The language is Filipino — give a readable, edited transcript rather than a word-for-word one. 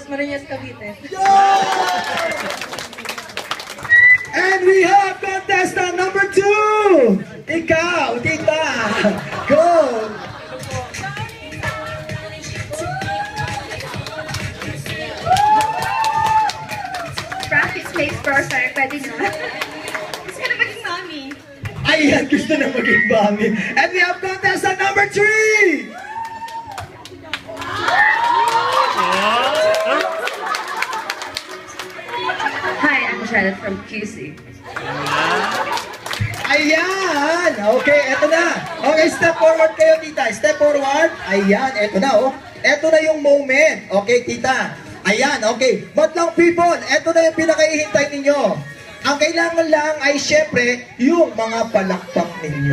Marinas Cavite. And we have contestant number 2! Ikaw, tita! Go! Practice makes perfect. Pwede nyo. Gusto ka na maging mommy. Ayan, gusto na maging mami. And we have contestant number 3! Hi, I'm Janet from QC. Ayan! Okay, eto na. Okay, step forward kayo, tita. Step forward. Ayan, eto na, oh. Eto na yung moment. Okay, tita. Ayan, okay. But lang people, eto na yung pinakaihintay ninyo. Ang kailangan lang ay syempre yung mga palakpak ninyo.